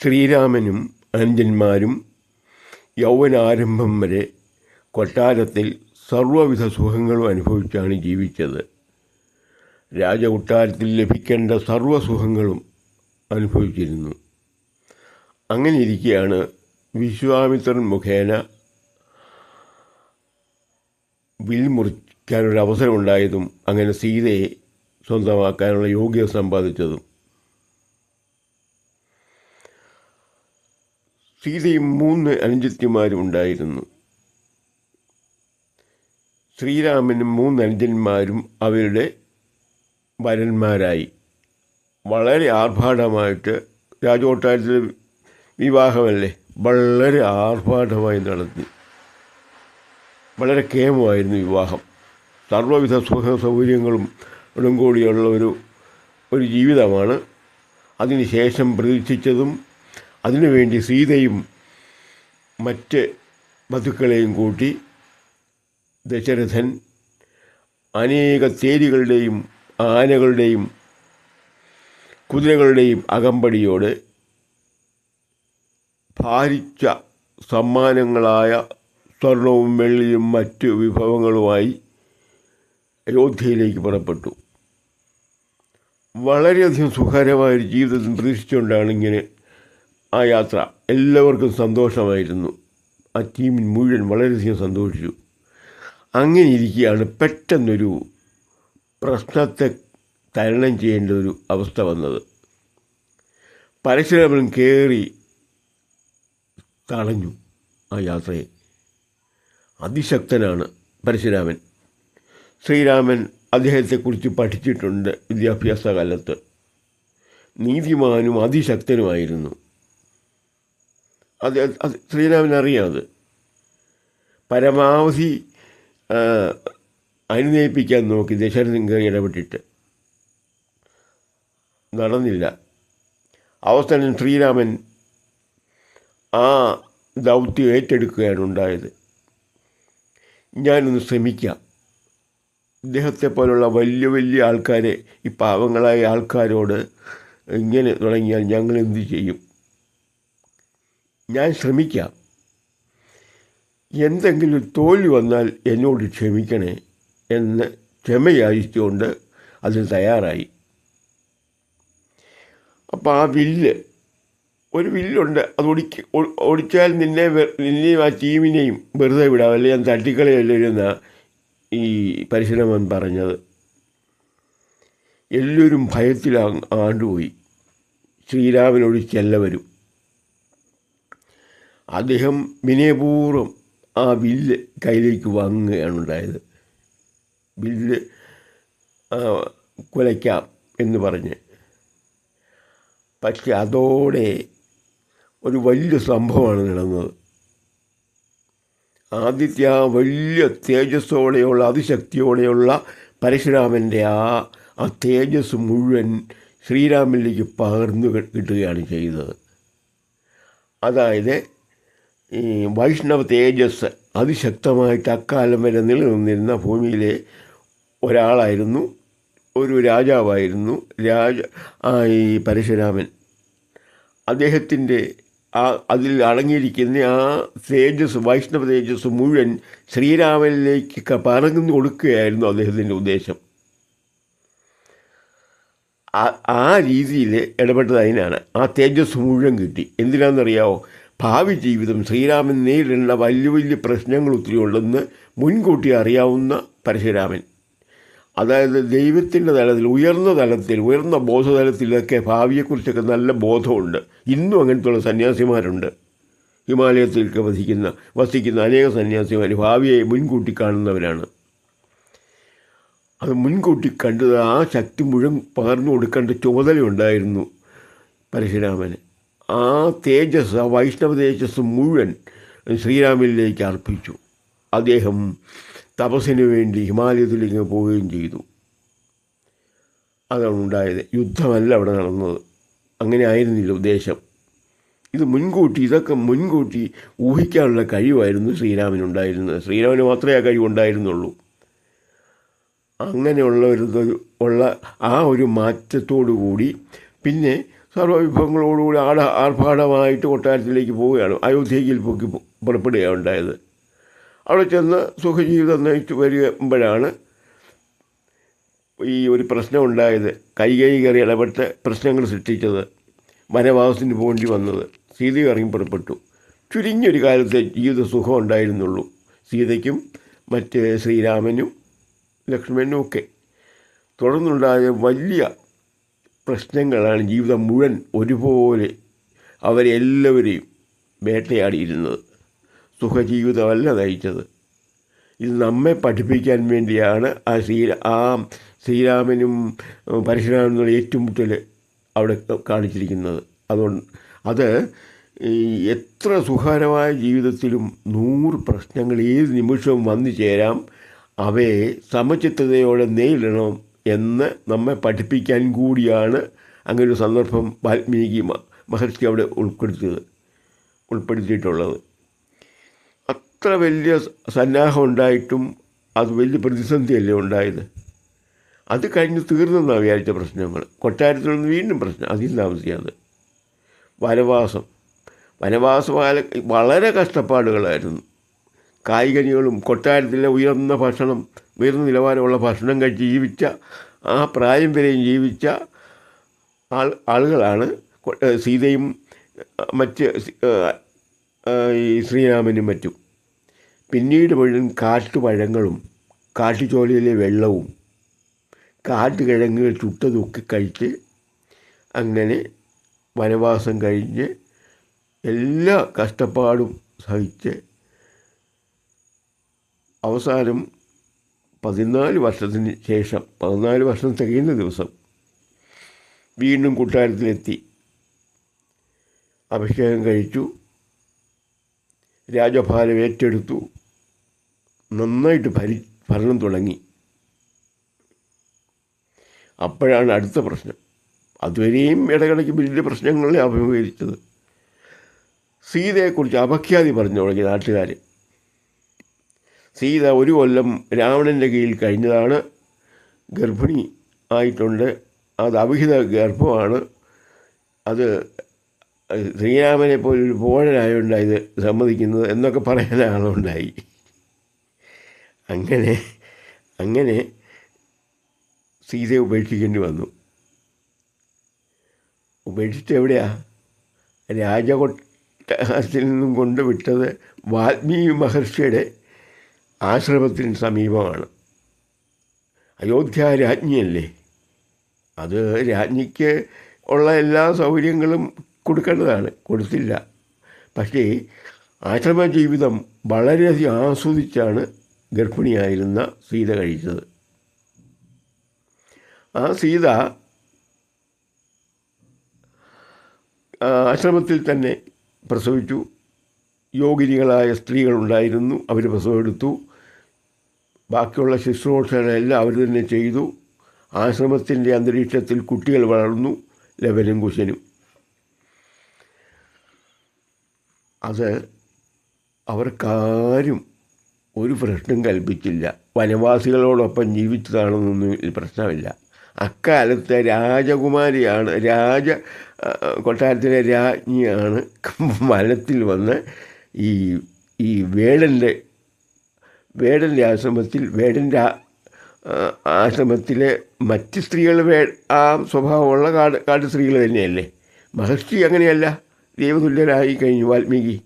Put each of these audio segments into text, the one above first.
ശ്രീരാമനും അനുജന്മാരും യൗവനാരംഭം വരെ കൊട്ടാരത്തിൽ സർവ്വവിധ സുഖങ്ങളും അനുഭവിച്ചാണ് ജീവിച്ചത്. രാജകൊട്ടാരത്തിൽ ലഭിക്കേണ്ട സർവ്വസുഖങ്ങളും അനുഭവിച്ചിരുന്നു. അങ്ങനെ ഇരിക്കെയാണ് വിശ്വാമിത്രൻ മുഖേന വിൽ മുറിക്കാനൊരവസരമുണ്ടായതും അങ്ങനെ സീതയെ സ്വന്തമാക്കാനുള്ള യോഗ്യത സമ്പാദിച്ചതും. സീതയും 3 അനുജത്തിമാരും ഉണ്ടായിരുന്നു. ശ്രീരാമനും 3 അനുജന്മാരും അവരുടെ വരന്മാരായി വളരെ ആർഭാടമായിട്ട് രാജകൊട്ടാരത്തിലെ വിവാഹമല്ലേ, വളരെ ആർഭാടമായി നടത്തി. വളരെ കേമമായിരുന്നു വിവാഹം. സർവ്വവിധ സുഖ സൗകര്യങ്ങളും കൂടിയുള്ള ഒരു ജീവിതമാണ് അതിനുശേഷം പ്രതീക്ഷിച്ചതും. അതിനുവേണ്ടി സീതയും മറ്റ് വധുക്കളെയും കൂട്ടി ദശരഥൻ അനേക തേരുകളുടെയും ആനകളുടെയും കുതിരകളുടെയും അകമ്പടിയോട് ഭാരിച്ച സമ്മാനങ്ങളായ സ്വർണവും വെള്ളിയും മറ്റ് വിഭവങ്ങളുമായി അയോധ്യയിലേക്ക് പുറപ്പെട്ടു. വളരെയധികം സുഖകരമായൊരു ജീവിതത്തിൽ പ്രതീക്ഷിച്ചുകൊണ്ടാണ് ഇങ്ങനെ ആ യാത്ര. എല്ലാവർക്കും സന്തോഷമായിരുന്നു. ആ ടീമിൽ മുഴുവൻ വളരെയധികം സന്തോഷിച്ചു. അങ്ങനെ ഇരിക്കുകയാണ് പെട്ടെന്നൊരു പ്രശ്നത്തെ തരണം ചെയ്യേണ്ട ഒരു അവസ്ഥ വന്നത്. പരശുരാമൻ കയറി തടഞ്ഞു ആ യാത്രയെ. അതിശക്തനാണ് പരശുരാമൻ. ശ്രീരാമൻ അദ്ദേഹത്തെക്കുറിച്ച് പഠിച്ചിട്ടുണ്ട് വിദ്യാഭ്യാസ കാലത്ത്. നീതിമാനും അതിശക്തനുമായിരുന്നു. അത് ശ്രീരാമൻ അറിയാതെ പരമാവധി അനുനയിപ്പിക്കാൻ നോക്കി ദശരഥൻ കയറി ഇടപെട്ടിട്ട് നടന്നില്ല. അവസാനം ശ്രീരാമൻ ആ ദൗത്യം ഏറ്റെടുക്കുകയാണ് ഉണ്ടായത്. ഞാനൊന്ന് ശ്രമിക്കാം. ഇദ്ദേഹത്തെ പോലുള്ള വലിയ വലിയ ആൾക്കാരെ, ഈ പാവങ്ങളായ ആൾക്കാരോട് ഇങ്ങനെ തുടങ്ങിയാൽ ഞങ്ങൾ എന്തു ചെയ്യും? ഞാൻ ശ്രമിക്കാം. എന്തെങ്കിലും തോൽവി വന്നാൽ എന്നോട് ക്ഷമിക്കണേ എന്ന് ക്ഷമയാചിച്ചുകൊണ്ട് അതിന് തയ്യാറായി. അപ്പോൾ ആ ഒരു വില്ലുണ്ട്, അത് ഒടിച്ചാൽ നിന്നെയും ആ ടീമിനെയും വെറുതെ വിടാം, അല്ലെ ഞാൻ തട്ടിക്കളയല്ലിരുന്ന ഈ പരശുരാമൻ പറഞ്ഞത്. എല്ലാവരും ഭയത്തിൽ ആണ്ടുപോയി. ശ്രീരാമനോട് ചെല്ലവരും. അദ്ദേഹം വിനയപൂർവ്വം ആ വില്ല് കയ്യിലേക്ക് വാങ്ങുകയാണ് ഉണ്ടായത്. വില്ല് കുലയ്ക്കാം എന്ന് പറഞ്ഞ്. പക്ഷെ അതോടെ ഒരു വലിയ സംഭവമാണ് നടന്നത്. ആദ്യത്തെ ആ വലിയ തേജസ്സോടെയുള്ള അതിശക്തിയോടെയുള്ള പരശുരാമൻ്റെ ആ തേജസ് മുഴുവൻ ശ്രീരാമനിലേക്ക് പകർന്നു കിട്ടുകയാണ് ചെയ്തത്. അതായത് ഈ വൈഷ്ണവ തേജസ് അതിശക്തമായിട്ട് അക്കാലം വരെ നിലനിന്നിരുന്ന ഭൂമിയിലെ ഒരാളായിരുന്നു, ഒരു രാജാവായിരുന്നു ഈ പരശുരാമൻ. അദ്ദേഹത്തിൻ്റെ അതിൽ അടങ്ങിയിരിക്കുന്ന ആ തേജസ്, വൈഷ്ണവ തേജസ് മുഴുവൻ ശ്രീരാമനിലേക്ക് പകർന്നു കൊടുക്കുകയായിരുന്നു അദ്ദേഹത്തിൻ്റെ ഉദ്ദേശം. ആ രീതിയിൽ ഇടപെട്ടത് അതിനാണ്. ആ തേജസ് മുഴുവൻ കിട്ടി. എന്തിനാണെന്നറിയാമോ? ഭാവി ജീവിതം ശ്രീരാമൻ നേരിടേണ്ട വലിയ വലിയ പ്രശ്നങ്ങൾ ഒത്തിരി ഉണ്ടെന്ന് മുൻകൂട്ടി അറിയാവുന്ന പരശുരാമൻ. അതായത് ദൈവത്തിൻ്റെ തലത്തിൽ, ഉയർന്ന ബോധതലത്തിലൊക്കെ ഭാവിയെക്കുറിച്ചൊക്കെ നല്ല ബോധമുണ്ട്. ഇന്നും അങ്ങനത്തുള്ള സന്യാസിമാരുണ്ട്. ഹിമാലയത്തിലൊക്കെ വസിക്കുന്ന അനേക സന്യാസിമാർ ഭാവിയെ മുൻകൂട്ടി കാണുന്നവരാണ്. അത് മുൻകൂട്ടി കണ്ടത് ആ ശക്തി മുഴുവൻ പകർന്നു കൊടുക്കേണ്ട ചുമതലയുണ്ടായിരുന്നു പരശുരാമന്. ആ തേജസ്, ആ വൈഷ്ണവ തേജസ് മുഴുവൻ ശ്രീരാമനിലേക്ക് അർപ്പിച്ചു. അദ്ദേഹം തപസ്സിന് വേണ്ടി ഹിമാലയത്തിലേക്ക് പോവുകയും ചെയ്തു. അതാണ് ഉണ്ടായത്. യുദ്ധമല്ല അവിടെ നടന്നത്. അങ്ങനെ ആയിരുന്നില്ല ഉദ്ദേശം. ഇതൊക്കെ മുൻകൂട്ടി ഊഹിക്കാനുള്ള കഴിവായിരുന്നു ശ്രീരാമനുണ്ടായിരുന്നത്. ശ്രീരാമന് മാത്രമേ ആ കഴിവുണ്ടായിരുന്നുള്ളൂ. അങ്ങനെയുള്ള ആ ഒരു മാറ്റത്തോടു കൂടി പിന്നെ സർവ്വവിഭവങ്ങളോടുകൂടി ആർഭാടമായിട്ട് കൊട്ടാരത്തിലേക്ക് പോവുകയാണ്. അയോധ്യയിൽ പുറപ്പെടുകയാണ് ഉണ്ടായത്. അവിടെ ചെന്ന് സുഖജീവിതം നയിച്ചു വരുമ്പോഴാണ് ഈ ഒരു പ്രശ്നം ഉണ്ടായത്. കൈകേയി കയറി ഇടപെട്ട് പ്രശ്നങ്ങൾ സൃഷ്ടിച്ചത്, വനവാസത്തിന് പോകേണ്ടി വന്നത്. സീത ഇറങ്ങി പുറപ്പെട്ടു. ചുരുങ്ങിയൊരു കാലത്തെ ജീവിത സുഖം ഉണ്ടായിരുന്നുള്ളൂ സീതയ്ക്കും മറ്റ് ശ്രീരാമനും ലക്ഷ്മണനും ഒക്കെ. തുടർന്നുണ്ടായ വലിയ പ്രശ്നങ്ങളാണ് ജീവിതം മുഴുവൻ ഒരുപോലെ അവരെ എല്ലാവരെയും വേട്ടയാടിയിരുന്നത്. സുഖജീവിതമല്ല നയിച്ചത്. ഇത് നമ്മെ പഠിപ്പിക്കാൻ വേണ്ടിയാണ് ആ ശ്രീരാമനും പരശുരാമനും ഏറ്റുമുട്ടൽ അവിടെ കാണിച്ചിരിക്കുന്നത്. അതുകൊണ്ട് അത് എത്ര സുഖകരമായ ജീവിതത്തിലും 100 പ്രശ്നങ്ങൾ ഏത് നിമിഷവും വന്നു ചേരാം. അവയെ സമചിത്തതയോടെ നേരിടണം എന്ന് നമ്മെ പഠിപ്പിക്കാൻ കൂടിയാണ് അങ്ങനൊരു സന്ദർഭം വാൽമീകി മഹർഷി അവിടെ ഉൾപ്പെടുത്തിയിട്ടുള്ളത്. അത്ര വലിയ സന്നാഹം ഉണ്ടായിട്ടും അത് വലിയ പ്രതിസന്ധിയല്ലേ ഉണ്ടായത്. അത് കഴിഞ്ഞ് തീർന്നെന്നാണ് വിചാരിച്ച പ്രശ്നങ്ങൾ. കൊട്ടാരത്തിൽ നിന്ന് വീണ്ടും പ്രശ്നം, അതിൽ താമസിക്കാതെ വനവാസകാല വളരെ കഷ്ടപ്പാടുകളായിരുന്നു. കായികനികളും കൊട്ടാരത്തിലെ ഉയർന്ന നിലവാരമുള്ള ഭക്ഷണം കഴിച്ച് ജീവിച്ച, ആ പ്രായം വരെയും ജീവിച്ച ആളുകളാണ് സീതയും മറ്റ് ഈ ശ്രീരാമനും മറ്റും. പിന്നീട് മുഴുവൻ കാട്ടുപഴങ്ങളും കാട്ടുചോലയിലെ വെള്ളവും കാട്ടുകിഴങ്ങുകൾ ചുട്ടതൊക്കെ കഴിച്ച് അങ്ങനെ വനവാസം കഴിഞ്ഞ് എല്ലാ കഷ്ടപ്പാടും സഹിച്ച് അവസാനം 14 വർഷത്തിന് ശേഷം 14 വർഷം തികയുന്ന ദിവസം വീണ്ടും കൊട്ടാരത്തിലെത്തി. അഭിഷേകം കഴിച്ചു, രാജഭാരം ഏറ്റെടുത്തു, നന്നായിട്ട് ഭരണം തുടങ്ങി. അപ്പോഴാണ് അടുത്ത പ്രശ്നം. അതുവരെയും ഇടയ്ക്കിടയ്ക്ക് വലിയ പ്രശ്നങ്ങളെ അഭിമുഖീകരിച്ചത്. സീതയെക്കുറിച്ച് അപഖ്യാതി പറഞ്ഞു തുടങ്ങി നാട്ടുകാർ. സീത 1 കൊല്ലം രാവണൻ്റെ കീഴിൽ കഴിഞ്ഞതാണ്, ഗർഭിണി ആയിട്ടുണ്ട്, അത് അവിഹിത ഗർഭമാണ്, അത് ശ്രീരാമനെ പോലൊരു പോഴനായതുകൊണ്ടാണ് ഇത് സമ്മതിക്കുന്നത് എന്നൊക്കെ പറയാൻ ആളുണ്ടായി. അങ്ങനെ സീതയെ ഉപേക്ഷിക്കേണ്ടി വന്നു. ഉപേക്ഷിച്ച് എവിടെയാ? രാജകൊട്ടാരത്തിൽ നിന്നും കൊണ്ടുവിട്ടത് വാൽമീകി മഹർഷിയുടെ ആശ്രമത്തിന് സമീപമാണ്. അയോധ്യ രാജ്ഞിയല്ലേ, അത് രാജ്ഞിക്ക് ഉള്ള എല്ലാ സൗകര്യങ്ങളും കൊടുക്കേണ്ടതാണ്, കൊടുത്തില്ല. പക്ഷേ ആശ്രമ ജീവിതം വളരെയധികം ആസ്വദിച്ചാണ് ഗർഭിണിയായിരുന്ന സീത കഴിച്ചത്. ആ സീത ആശ്രമത്തിൽ തന്നെ പ്രസവിച്ചു. യോഗിനികളായ സ്ത്രീകളുണ്ടായിരുന്നു, അവർ പ്രസവമെടുത്തു. ബാക്കിയുള്ള ശുശ്രൂഷകളെല്ലാം അവർ തന്നെ ചെയ്തു. ആശ്രമത്തിൻ്റെ അന്തരീക്ഷത്തിൽ കുട്ടികൾ വളർന്നു, ലവനും കുശനും. അത് അവർക്കാരും ഒരു പ്രശ്നം കൽപ്പിച്ചില്ല. വനവാസികളോടൊപ്പം ജീവിച്ചതാണെന്നൊന്നും പ്രശ്നമില്ല. അക്കാലത്തെ രാജകുമാരിയാണ്, കൊട്ടാരത്തിലെ രാജ്ഞിയാണ് വനത്തിൽ വന്ന് ഈ വേടൻ്റെ ആശ്രമത്തിലെ മറ്റ് സ്ത്രീകൾ ആ സ്വഭാവമുള്ള കാട് സ്ത്രീകൾ തന്നെയല്ലേ. മഹർഷി അങ്ങനെയല്ല, ദൈവതുല്യരായി കഴിഞ്ഞു വാൽമീകി.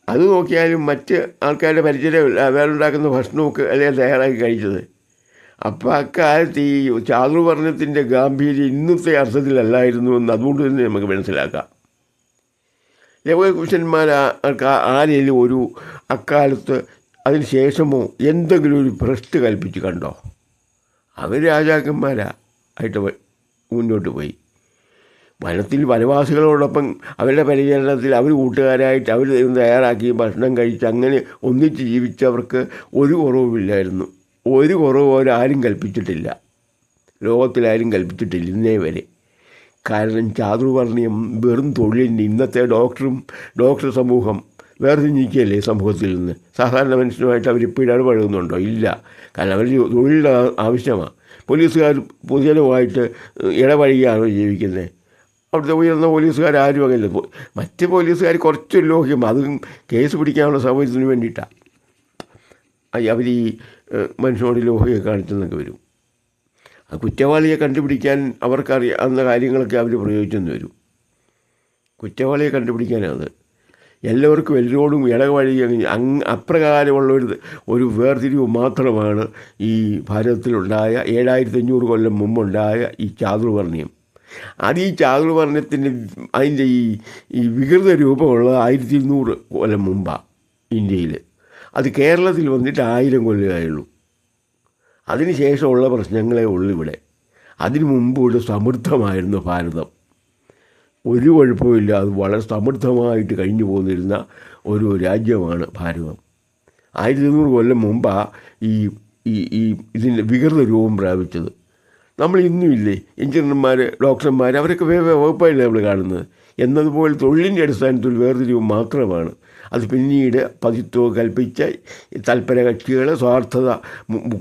അത് നോക്കിയാലും മറ്റ് ആൾക്കാരുടെ പരിചയമില്ല, അവരുണ്ടാക്കുന്ന ഭക്ഷണമൊക്കെ അല്ലേ തയ്യാറാക്കി കഴിച്ചത്. അപ്പോൾ അക്കാലത്ത് ഈ ചാതുർവർണ്ണത്തിൻ്റെ ഗാംഭീര്യം ഇന്നത്തെ അർത്ഥത്തിലല്ലായിരുന്നു എന്ന് അതുകൊണ്ട് തന്നെ നമുക്ക് മനസ്സിലാക്കാം. ലവകുശന്മാർക്ക് ആരെങ്കിലും ഒരു അക്കാലത്ത് അതിന് ശേഷമോ എന്തെങ്കിലും ഒരു ഭ്രഷ്ട് കൽപ്പിച്ച് കണ്ടോ? അവർ രാജാക്കന്മാരായിട്ട് മുന്നോട്ട് പോയി. വനവാസികളോടൊപ്പം അവരുടെ പരിചരണത്തിൽ അവർ കൂട്ടുകാരായിട്ട് അവർ തയ്യാറാക്കി ഭക്ഷണം കഴിച്ച് അങ്ങനെ ഒന്നിച്ച് ജീവിച്ചവർക്ക് ഒരു കുറവുമില്ലായിരുന്നു. ഒരു കുറവ് അവരാരും കൽപ്പിച്ചിട്ടില്ല, ലോകത്തിലാരും കൽപ്പിച്ചിട്ടില്ല ഇന്നേ വരെ. കാരണം ചാതുർവർണ്ണയം വെറും തൊഴിലിൻ്റെ ഇന്നത്തെ ഡോക്ടർ സമൂഹം വേർതിരിഞ്ഞിരിക്കുകയല്ലേ സമൂഹത്തിൽ നിന്ന്. സാധാരണ മനുഷ്യനുമായിട്ട് അവരിപ്പോൾ ഇടപഴകുന്നുണ്ടോ? ഇല്ല. കാരണം അവർ തൊഴിലിൻ്റെ ആവശ്യമാണ്. പോലീസുകാർ പൊതുജനവുമായിട്ട് ഇടപഴകിയാണോ ജീവിക്കുന്നത്? അവിടുത്തെ ഉയർന്ന പോലീസുകാരും അങ്ങനെ മറ്റ് പോലീസുകാർ കുറച്ച് ലോഹ്യം, അതും കേസ് പിടിക്കാനുള്ള സൗകര്യത്തിന് വേണ്ടിയിട്ടാണ് അവർ ഈ മനുഷ്യനോട് ലോഹ്യമൊക്കെ കാണിച്ചെന്നൊക്കെ വരും. ആ കുറ്റവാളിയെ കണ്ടുപിടിക്കാൻ അവർക്കറിയാവുന്ന കാര്യങ്ങളൊക്കെ അവർ പ്രയോഗിച്ചെന്ന് വരും. കുറ്റവാളിയെ കണ്ടുപിടിക്കാനത് എല്ലാവർക്കും എല്ലാവരോടും ഇടവഴി അപ്രകാരമുള്ള ഒരു വേർതിരിവ് മാത്രമാണ് ഈ ഭാരതത്തിലുണ്ടായ 7500 കൊല്ലം മുമ്പുണ്ടായ ഈ ചാതുർവർണ്ണയം. അത് ഈ ചാതുർവർണ്ണയത്തിൻ്റെ അതിൻ്റെ ഈ വികൃത രൂപമുള്ളത് 1200 കൊല്ലം മുമ്പാണ് ഇന്ത്യയിൽ. അത് കേരളത്തിൽ വന്നിട്ട് 1000 കൊല്ലമായുള്ളൂ. അതിന് ശേഷമുള്ള പ്രശ്നങ്ങളേ ഉള്ളൂ ഇവിടെ. അതിനു മുമ്പ് ഇവിടെ സമൃദ്ധമായിരുന്നു ഭാരതം. ഒരു കുഴപ്പമില്ല, അത് വളരെ സമൃദ്ധമായിട്ട് കഴിഞ്ഞു പോന്നിരുന്ന ഒരു രാജ്യമാണ് ഭാരതം. 1200 കൊല്ലം മുമ്പാണ് ഈ ഈ ഈ ഇതിൻ്റെ വികൃത രൂപം പ്രാപിച്ചത്. നമ്മൾ ഇന്നുമില്ലേ എഞ്ചിനീയർമാർ, ഡോക്ടർമാർ, അവരൊക്കെ വകുപ്പായില്ലേ നമ്മൾ കാണുന്നത്. എന്നതുപോലെ തൊഴിലിൻ്റെ അടിസ്ഥാനത്തിൽ വേർതിരിവ് മാത്രമാണ്. അത് പിന്നീട് പതിത്വം കൽപ്പിച്ച തൽപര കക്ഷികൾ സ്വാർത്ഥത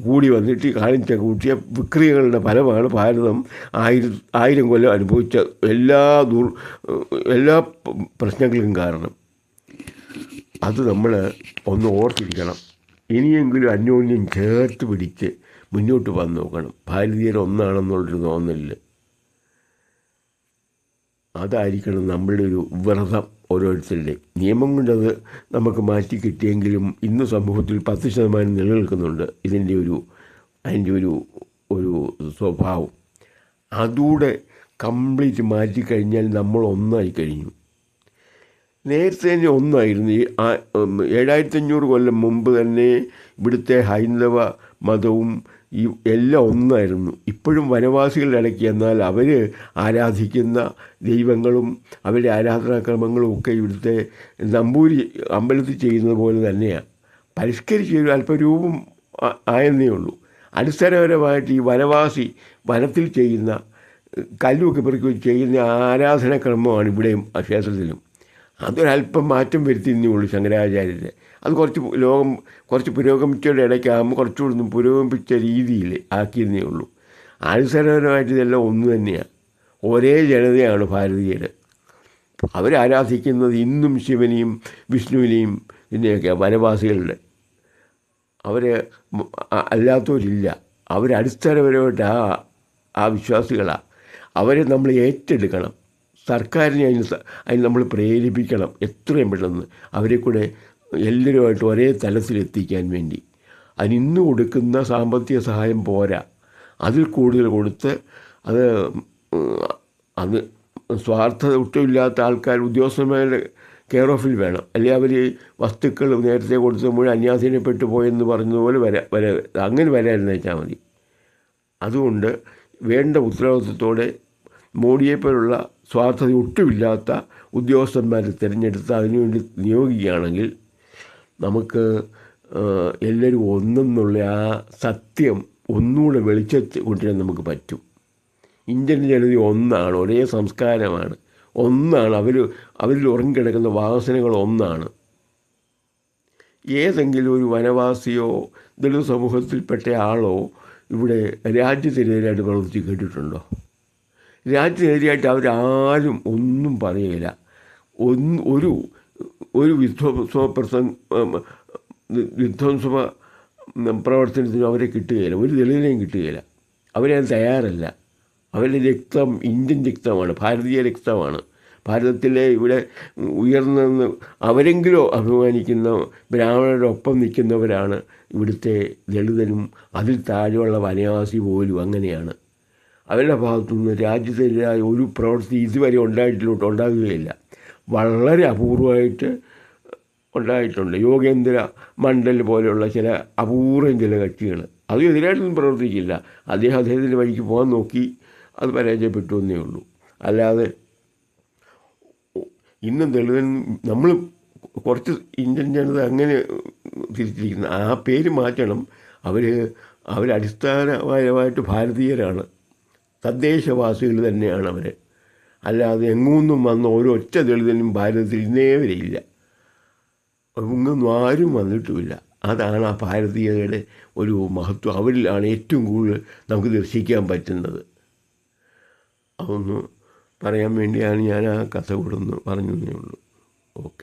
കൂടി വന്നിട്ട് കാണിച്ച കൂട്ടിയ വിക്രിയകളുടെ ഫലമാണ് ഭാരതം 1000 കൊല്ലം അനുഭവിച്ച എല്ലാ പ്രശ്നങ്ങൾക്കും കാരണം. അത് നമ്മൾ ഒന്ന് ഓർത്തിരിക്കണം. ഇനിയെങ്കിലും അന്യോന്യം ചേർത്ത് പിടിച്ച് മുന്നോട്ട് വന്ന് നോക്കണം. ഭാരതീയർ ഒന്നാണെന്നുള്ളൊരു തോന്നലിൽ അതായിരിക്കണം നമ്മളുടെ ഒരു വ്രതം. ഓരോരുത്തരുടെയും നിയമം കൊണ്ടത് നമുക്ക് മാറ്റി കിട്ടിയെങ്കിലും ഇന്ന് സമൂഹത്തിൽ 10% നിലനിൽക്കുന്നുണ്ട് അതിൻ്റെ ഒരു സ്വഭാവം. അതുകൂടെ കംപ്ലീറ്റ് മാറ്റിക്കഴിഞ്ഞാൽ നമ്മൾ ഒന്നായി കഴിഞ്ഞു. നേരത്തെ തന്നെ ഒന്നായിരുന്നു. ഈ 7500 കൊല്ലം മുമ്പ് തന്നെ ഇവിടുത്തെ ഹൈന്ദവ മതവും ഈ എല്ലാം ഒന്നായിരുന്നു. ഇപ്പോഴും വനവാസികളുടെ ഇടയ്ക്ക് എന്നാൽ അവർ ആരാധിക്കുന്ന ദൈവങ്ങളും അവരുടെ ആരാധനാക്രമങ്ങളും ഒക്കെ ഇവിടുത്തെ നമ്പൂരി അമ്പലത്തിൽ ചെയ്യുന്നത് പോലെ തന്നെയാണ്. പരിഷ്കരിച്ച് അല്പരൂപം ആയെന്നേ ഉള്ളൂ. അടിസ്ഥാനപരമായിട്ട് ഈ വനവാസി വനത്തിൽ ചെയ്യുന്ന കല്ലുമൊക്കെ പെറുക്കി ചെയ്യുന്ന ആരാധനാക്രമമാണ് ഇവിടെയും ക്ഷേത്രത്തിലും. അതൊരല്പം മാറ്റം വരുത്തിയെന്നേ ഉള്ളൂ ശങ്കരാചാര്യരെ. അത് കുറച്ച് പുരോഗമിച്ചവരുടെ ഇടയ്ക്കാകുമ്പോൾ കുറച്ചുകൂടി പുരോഗമിപ്പിച്ച രീതിയിൽ ആക്കിയെന്നേ ഉള്ളൂ. അടിസ്ഥാനപരമായിട്ട് ഇതെല്ലാം ഒന്ന് തന്നെയാണ്. ഒരേ ജനതയാണ് ഭാരതീയർ. അവരാരാധിക്കുന്നത് ഇന്നും ശിവനെയും വിഷ്ണുവിനെയും ഇതിനെയൊക്കെയാണ്. വനവാസികളുടെ അവർ അല്ലാത്തവരില്ല. അവരടിസ്ഥാനപരമായിട്ട് ആ വിശ്വാസികളാണ്. അവരെ നമ്മൾ ഏറ്റെടുക്കണം. സർക്കാരിനെ അതിന് നമ്മൾ പ്രേരിപ്പിക്കണം എത്രയും പെട്ടെന്ന്. അവരെ കൂടെ എല്ലാവരുമായിട്ട് ഒരേ തലത്തിലെത്തിക്കാൻ വേണ്ടി. അതിനിന്ന് കൊടുക്കുന്ന സാമ്പത്തിക സഹായം പോരാ, അതിൽ കൂടുതൽ കൊടുത്ത് അത് സ്വാർത്ഥത ഒട്ടുമില്ലാത്ത ആൾക്കാർ ഉദ്യോഗസ്ഥന്മാരുടെ കെയർ ഓഫിൽ വേണം. അല്ലെങ്കിൽ അവർ വസ്തുക്കൾ നേരത്തെ കൊടുത്ത് മുഴുവൻ അന്യാധീനപ്പെട്ടു പോയെന്ന് പറഞ്ഞതുപോലെ അങ്ങനെ വരാമെന്ന് വെച്ചാൽ മതി. അതുകൊണ്ട് വേണ്ട ഉത്തരവാദിത്വത്തോടെ മോഡിയെപ്പോലുള്ള സ്വാർത്ഥത ഒട്ടുമില്ലാത്ത ഉദ്യോഗസ്ഥന്മാരെ തിരഞ്ഞെടുത്ത് അതിനുവേണ്ടി നിയോഗിക്കുകയാണെങ്കിൽ നമുക്ക് എല്ലാവരും ഒന്നെന്നുള്ള ആ സത്യം ഒന്നുകൂടെ വെളിച്ചത്ത് കൊണ്ടുവരാൻ നമുക്ക് പറ്റും. ഇന്ത്യൻ ജനത ഒന്നാണ്, ഒരേ സംസ്കാരമാണ്, ഒന്നാണ്. അവരിൽ ഉറങ്ങിക്കിടക്കുന്ന വാസനകൾ ഒന്നാണ്. ഏതെങ്കിലും ഒരു വനവാസിയോ ദളിത് സമൂഹത്തിൽപ്പെട്ട ആളോ ഇവിടെ രാജ്യത്തിനെതിരായിട്ട് പ്രവർത്തിച്ച് കേട്ടിട്ടുണ്ടോ? രാജ്യത്തിനെതിരായിട്ട് അവരാരും ഒന്നും പറയുകയില്ല. ഒരു വിധ്വംസ പ്രവർത്തനത്തിനും അവരെ കിട്ടുകയില്ല. ഒരു ദളിതനെയും കിട്ടുകയില്ല. അവരത് തയ്യാറല്ല. അവരുടെ രക്തം ഇന്ത്യൻ രക്തമാണ്, ഭാരതീയ രക്തമാണ്. ഭാരതത്തിലെ ഇവിടെ ഉയർന്നെന്ന് അവരെങ്കിലും അഭിമാനിക്കുന്ന ബ്രാഹ്മണരുടെ ഒപ്പം നിൽക്കുന്നവരാണ് ഇവിടുത്തെ ദളിതനും അതിൽ താഴെയുള്ള വനവാസി പോലും അങ്ങനെയാണ്. അവരുടെ ഭാഗത്തുനിന്ന് രാജ്യത്തിൻ്റെതായ ഒരു പ്രവൃത്തി ഇതുവരെ ഉണ്ടാകുകയില്ല. വളരെ അപൂർവമായിട്ട് ഉണ്ടായിട്ടുണ്ട്. യോഗേന്ദ്ര മണ്ഡൽ പോലെയുള്ള ചില അപൂർവം ചില കക്ഷികൾ അതും എതിരായിട്ടൊന്നും പ്രവർത്തിക്കില്ല. അദ്ദേഹത്തിൻ്റെ വഴിക്ക് പോകാൻ നോക്കി, അത് പരാജയപ്പെട്ടു എന്നേ ഉള്ളൂ. അല്ലാതെ ഇന്നും ദളിതൻ നമ്മൾ കുറച്ച് ഇന്ത്യൻ ജനത അങ്ങനെ തിരിച്ചിരിക്കുന്ന ആ പേര് മാറ്റണം. അവരടിസ്ഥാനപരമായിട്ട് ഭാരതീയരാണ്, തദ്ദേശവാസികൾ തന്നെയാണ് അവർ. അല്ലാതെ എങ്ങൊന്നും വന്ന ഒരൊറ്റ ദളിതനും ഭാരതത്തിൽ ഇന്നേ വരെയില്ല. ഇങ്ങൊന്നും ആരും വന്നിട്ടുമില്ല. അതാണ് ആ ഭാരതീയതയുടെ ഒരു മഹത്വം. അവരിലാണ് ഏറ്റവും കൂടുതൽ നമുക്ക് ദർശിക്കാൻ പറ്റുന്നത്. അതൊന്ന് പറയാൻ വേണ്ടിയാണ് ഞാൻ ആ കഥ കൊടുന്ന് പറഞ്ഞതേ ഉള്ളൂ. ഓക്കെ.